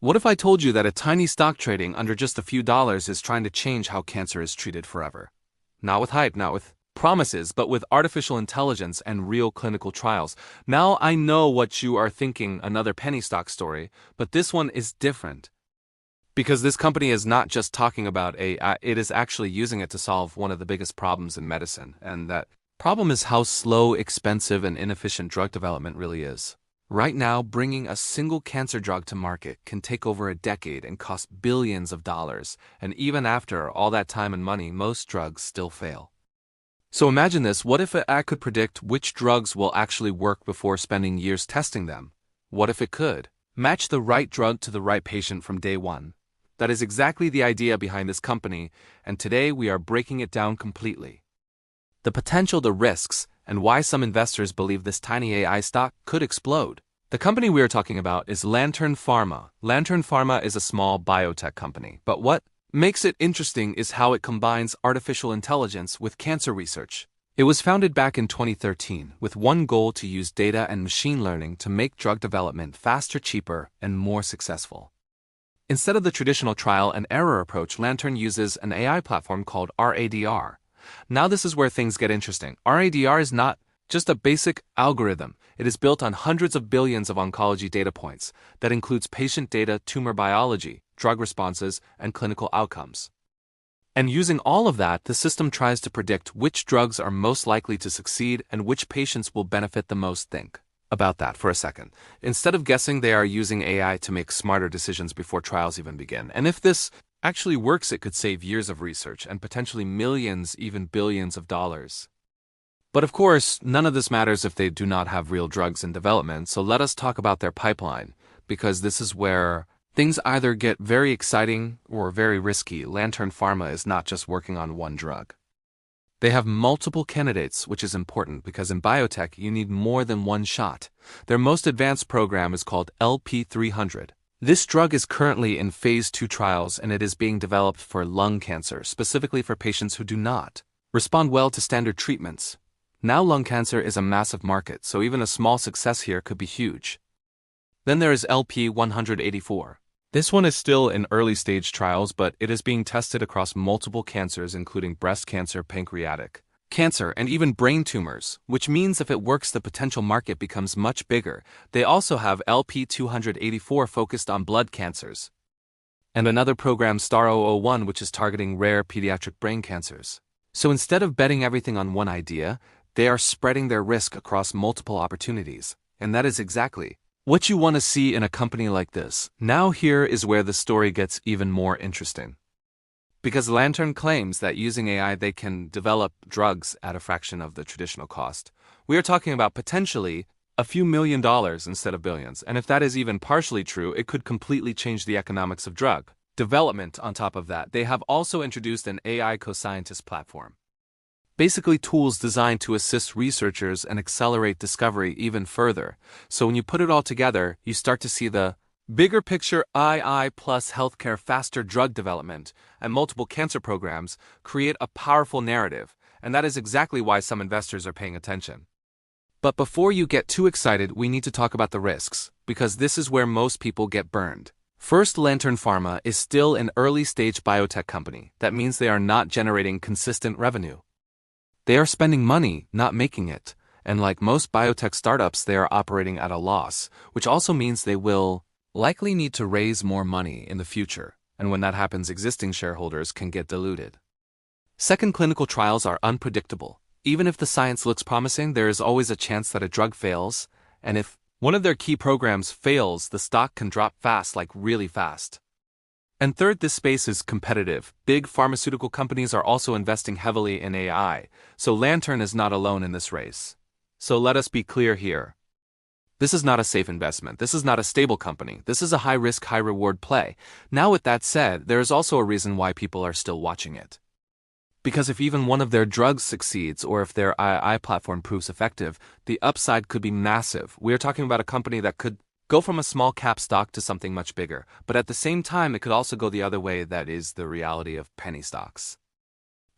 What if I told you that a tiny stock trading under just a few dollars is trying to change how cancer is treated forever? Not with hype, not with promises, but with artificial intelligence and real clinical trials. Now I know what you are thinking, another penny stock story, but this one is different. Because this company is not just talking about AI, it is actually using it to solve one of the biggest problems in medicine, and that problem is how slow, expensive, and inefficient drug development really is. Right now, bringing a single cancer drug to market can take over a decade and cost billions of dollars, and even after all that time and money, most drugs still fail. So imagine this, what if I could predict which drugs will actually work before spending years testing them? What if it could match the right drug to the right patient from day one? That is exactly the idea behind this company, and today we are breaking it down completely. The potential, the risks, and why some investors believe this tiny AI stock could explode. The company we are talking about is Lantern Pharma. Lantern Pharma is a small biotech company, but what makes it interesting is how it combines artificial intelligence with cancer research. It was founded back in 2013 with one goal: to use data and machine learning to make drug development faster, cheaper, and more successful. Instead of the traditional trial and error approach, Lantern uses an AI platform called RADR. Now this is where things get interesting. RADR is not just a basic algorithm. It is built on hundreds of billions of oncology data points that includes patient data, tumor biology, drug responses, and clinical outcomes. And using all of that, the system tries to predict which drugs are most likely to succeed and which patients will benefit the most. Think about that for a second. Instead of guessing, they are using AI to make smarter decisions before trials even begin. And if this actually works, it could save years of research and potentially millions, even billions of dollars. But of course, none of this matters if they do not have real drugs in development, so let us talk about their pipeline, because this is where things either get very exciting or very risky. Lantern Pharma is not just working on one drug. They have multiple candidates, which is important because in biotech you need more than one shot. Their most advanced program is called LP300. This drug is currently in phase 2 trials, and it is being developed for lung cancer, specifically for patients who do not respond well to standard treatments. Now lung cancer is a massive market, so even a small success here could be huge. Then there is LP184. This one is still in early stage trials, but it is being tested across multiple cancers, including breast cancer, pancreatic cancer, and even brain tumors, which means if it works, the potential market becomes much bigger. They also have LP284 focused on blood cancers, and another program, STAR-001, which is targeting rare pediatric brain cancers. So instead of betting everything on one idea, they are spreading their risk across multiple opportunities, and that is exactly what you want to see in a company like this. Now here is where the story gets even more interesting. Because Lantern claims that using AI they can develop drugs at a fraction of the traditional cost. We are talking about potentially a few $1 million instead of billions, and if that is even partially true, it could completely change the economics of drug development. On top of that, they have also introduced an AI co-scientist platform. Basically tools designed to assist researchers and accelerate discovery even further. So when you put it all together, you start to see the bigger picture. AI plus healthcare, faster drug development, and multiple cancer programs create a powerful narrative, and that is exactly why some investors are paying attention. But before you get too excited, we need to talk about the risks, because this is where most people get burned. First, Lantern Pharma is still an early-stage biotech company. That means they are not generating consistent revenue. They are spending money, not making it, and like most biotech startups, they are operating at a loss, which also means they will likely need to raise more money in the future, and when that happens, existing shareholders can get diluted. Second, clinical trials are unpredictable. Even if the science looks promising, there is always a chance that a drug fails, and if one of their key programs fails, the stock can drop fast, like really fast. And third, this space is competitive. Big pharmaceutical companies are also investing heavily in AI, so Lantern is not alone in this race. So let us be clear here. This is not a safe investment. This is not a stable company. This is a high-risk, high-reward play. Now with that said, there is also a reason why people are still watching it. Because if even one of their drugs succeeds, or if their AI platform proves effective, the upside could be massive. We are talking about a company that could go from a small cap stock to something much bigger, but at the same time, it could also go the other way. That is the reality of penny stocks.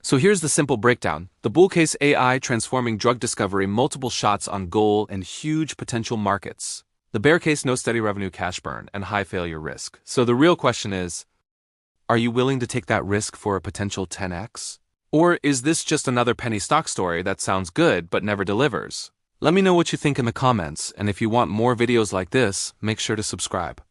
So here's the simple breakdown. The bull case: AI transforming drug discovery, multiple shots on goal, and huge potential markets. The bear case: no steady revenue, cash burn, and high failure risk. So the real question is, are you willing to take that risk for a potential 10x? Or is this just another penny stock story that sounds good but never delivers? Let me know what you think in the comments, and if you want more videos like this, make sure to subscribe.